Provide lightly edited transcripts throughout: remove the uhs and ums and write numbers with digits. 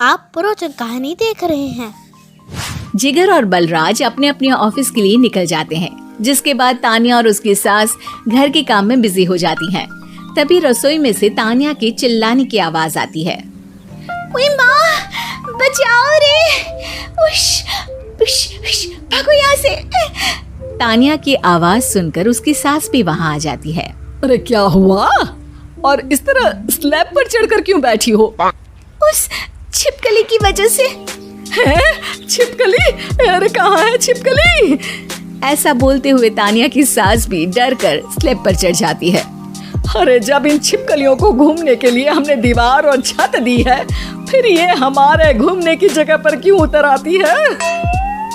आप पुरोचन कहानी देख रहे हैं। जिगर और बलराज अपने अपने ऑफिस के लिए निकल जाते हैं, जिसके बाद तानिया और उसकी सास घर के काम में बिजी हो जाती हैं। तभी रसोई में से तानिया के चिल्लाने की आवाज आती है। ओए माँ, बचाओ रे! उश, उश, उश, भागो यहाँ से! तानिया की आवाज सुनकर उसकी सास भी वहाँ आ जाती है। अरे क्या हुआ? और इस तरह स्लैब पर चढ़कर क्यों बैठी हो? उस छिपकली की वजह से। है? छिपकली? अरे कहाँ है छिपकली? ऐसा बोलते हुए तानिया की सास भी डर कर स्लैब पर चढ़ जाती है। अरे जब इन छिपकलियों को घूमने के लिए हमने दीवार और छत दी है, फिर ये हमारे घूमने की जगह पर क्यों उतर आती है?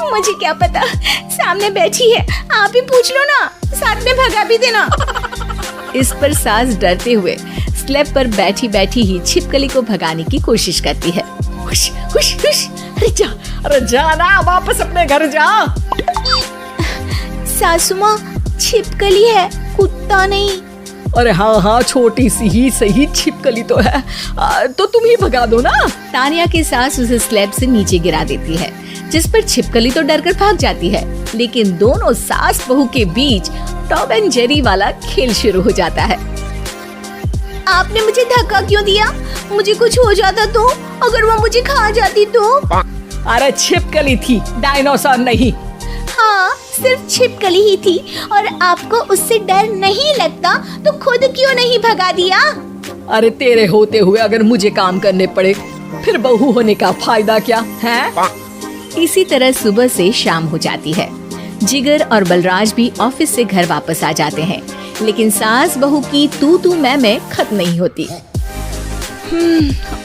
मुझे क्या पता, सामने बैठी है, आप ही पूछ लो ना, साथ में भगा भी देना। इस पर सास डरते हुए स्लैब पर बैठी बैठी ही छिपकली को भगाने की कोशिश करती है। हुश, हुश, हुश, अरे जा ना, वापस अपने घर जा। सासू माँ, छिपकली है, कुत्ता नहीं। अरे हाँ, छोटी सी ही सही छिपकली तो है, तो तुम ही भगा दो ना। तानिया की सास उसे स्लैब से नीचे गिरा देती है, जिस पर छिपकली तो डरकर भाग जाती है। लेकिन दोनों सास बहू के बीच टॉम एंड जेरी वाला खेल शुरू हो जाता है। आपने मुझे धक्का क्यों दिया? मुझे कुछ हो जाता तो? अगर वो मुझे खा जाती तो? अरे छिपकली थी, डायनासोर नहीं। हाँ, सिर्फ छिपकली ही थी, और आपको उससे डर नहीं लगता तो खुद क्यों नहीं भगा दिया? अरे तेरे होते हुए अगर मुझे काम करने पड़े, फिर बहू होने का फायदा क्या है? इसी तरह सुबह से शाम हो जाती है। जिगर और बलराज भी ऑफिस से घर वापस आ जाते हैं, लेकिन सास बहू की तू मैं खत्म नहीं होती।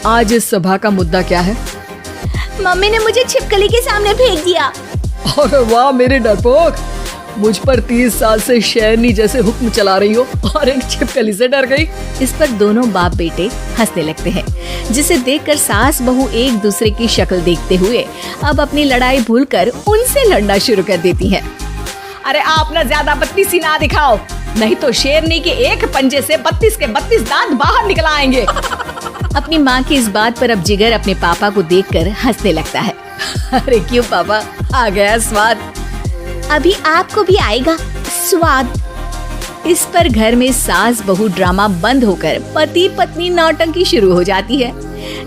आज इस सभा का मुद्दा क्या है? मम्मी ने मुझे छिपकली के सामने फेंक दिया। अरे वाह मेरे डरपोक, मुझ पर 30 साल से शेरनी जैसे हुक्म चला रही हो और एक छिपकली से डर गई। इस पर दोनों बाप बेटे हंसने लगते हैं, जिसे देखकर सास बहू एक दूसरे की शक्ल देखते हुए अब अपनी लड़ाई भूलकर उनसे लड़ना शुरू कर देती हैं। अरे आप ना ज्यादा बदतमीजी ना दिखाओ, नहीं तो शेरनी के एक पंजे से 32 के 32 दांत बाहर निकल आएंगे। अपनी माँ की इस बात पर अब जिगर अपने पापा को देखकर हंसने लगता है। अरे क्यों पापा, आ गया स्वाद। अभी आपको भी आएगा स्वाद। इस पर घर में सास बहू ड्रामा बंद होकर पति पत्नी नौटंकी शुरू हो जाती है,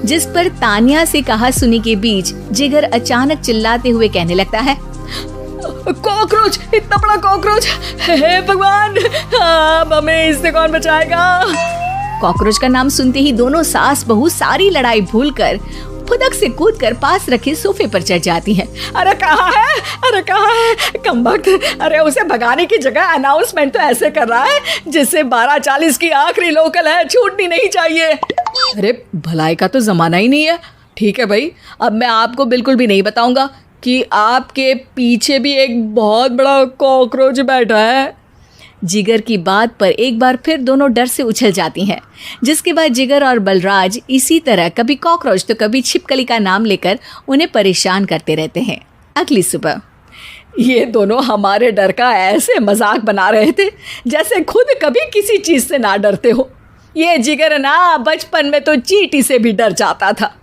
जिस पर तानिया से कहा सुनी के बीच जिगर अचानक चिल्लाते हुए कहने लगता है। कॉकरोच, इतना बड़ा कॉकरोच! हे भगवान, अब हमें इससे कौन बचाएगा? कॉकरोच का नाम सुनते ही दोनों सास बहू सारी लड़ाई भूलकर फुदक से कूदकर पास रखे सोफे पर चढ़ जाती हैं। अरे कहाँ है? अरे कहाँ है? कमबख्त! अरे उसे भगाने की जगह अनाउंसमेंट तो ऐसे कर रहा है जिससे 12:40 की आखिरी लोकल है, छूटनी नहीं चाहिए। अरे भलाई का तो जमाना ही नहीं है। ठीक है भाई, अब मैं आपको बिल्कुल भी नहीं बताऊंगा कि आपके पीछे भी एक बहुत बड़ा कॉकरोच बैठा है। जिगर की बात पर एक बार फिर दोनों डर से उछल जाती हैं, जिसके बाद जिगर और बलराज इसी तरह कभी कॉकरोच तो कभी छिपकली का नाम लेकर उन्हें परेशान करते रहते हैं। अगली सुबह ये दोनों हमारे डर का ऐसे मजाक बना रहे थे जैसे खुद कभी किसी चीज से ना डरते हो। ये जिगर ना बचपन में तो चींटी से भी डर जाता था।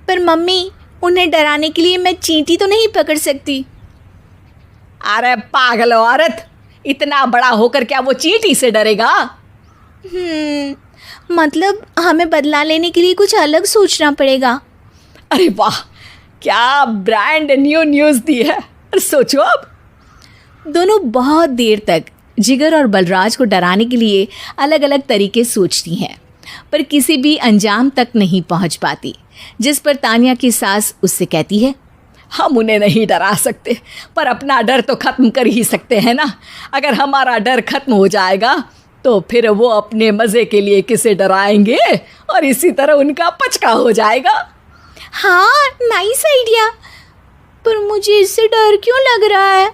पर मम्मी, उन्हें डराने के लिए मैं चींटी तो नहीं पकड़ सकती। अरे पागल औरत, इतना बड़ा होकर क्या वो चींटी से डरेगा? मतलब हमें बदला लेने के लिए कुछ अलग सोचना पड़ेगा। अरे वाह, क्या ब्रांड न्यू न्यूज़ दी है। सोचो अब। दोनों बहुत देर तक जिगर और बलराज को डराने के लिए अलग अलग तरीके सोचती हैं, पर किसी भी अंजाम तक नहीं पहुंच पाती, जिस पर तानिया की सास उससे कहती है। हम उन्हें नहीं डरा सकते, पर अपना डर तो खत्म कर ही सकते हैं ना। अगर हमारा डर खत्म हो जाएगा तो फिर वो अपने मज़े के लिए किसे डराएंगे और इसी तरह उनका पचका हो जाएगा। हाँ, नाइस आइडिया, पर मुझे इससे डर क्यों लग रहा है?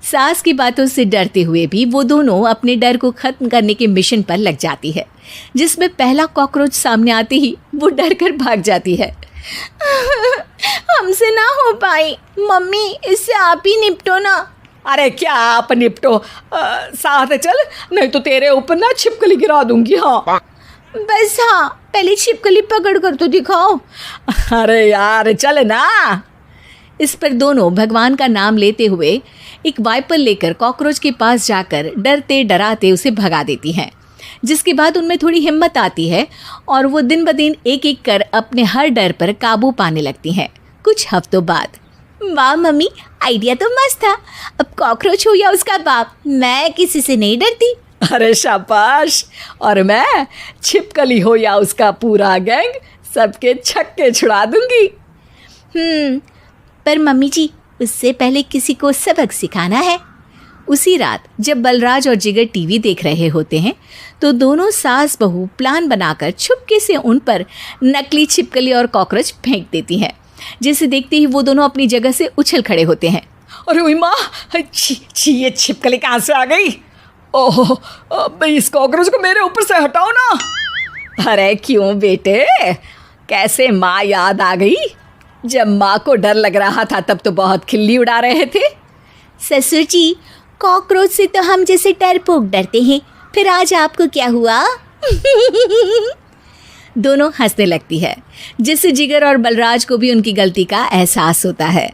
सास की बातों से डरते हुए भी वो दोनों अपने डर को खत्म करने के मिशन पर लग जाती है, जिसमें पहला कॉकरोच सामने आते ही वो डर कर भाग जाती है। हमसे ना हो पाई मम्मी, इससे आप ही निपटो ना। अरे क्या आप निपटो, साथ चल, नहीं तो तेरे ऊपर ना छिपकली गिरा दूंगी। हाँ बस हाँ, पहले छिपकली पकड़ कर तो दिखाओ। अरे यार चल ना। इस पर दोनों भगवान का नाम लेते हुए एक वाइपर लेकर कॉकरोच के पास जाकर डरते डराते उसे भगा देती हैं, जिसके बाद उनमें थोड़ी हिम्मत आती है और वो दिन ब दिन एक एक कर अपने हर डर पर काबू पाने लगती हैं। कुछ हफ्तों बाद, वाह मम्मी, आइडिया तो मस्त था। अब कॉकरोच हो या उसका बाप, मैं किसी से नहीं डरती। अरे शाबाश। और मैं छिपकली हो या उसका पूरा गैंग, सबके छक्के छुड़ा दूंगी। पर मम्मी जी, उससे पहले किसी को सबक सिखाना है। उसी रात जब बलराज और जिगर टीवी देख रहे होते हैं तो दोनों सास बहू प्लान बनाकर छुपके से उन पर नकली छिपकली और कॉकरोच फेंक देती हैं, जिसे देखते ही वो दोनों अपनी जगह से उछल खड़े होते हैं। अरे ओए माँ, छी ये छिपकली कहाँ से आ गई? ओह, अब इस कॉकरोच को मेरे ऊपर से हटाओ ना। अरे क्यों बेटे, कैसे माँ याद आ गई? जब माँ को डर लग रहा था तब तो बहुत खिल्ली उड़ा रहे थे। ससुर जी, कॉकरोच से तो हम जैसे डरपोक डरते हैं, फिर आज आपको क्या हुआ? दोनों हंसने लगती है, जिससे जिगर और बलराज को भी उनकी गलती का एहसास होता है।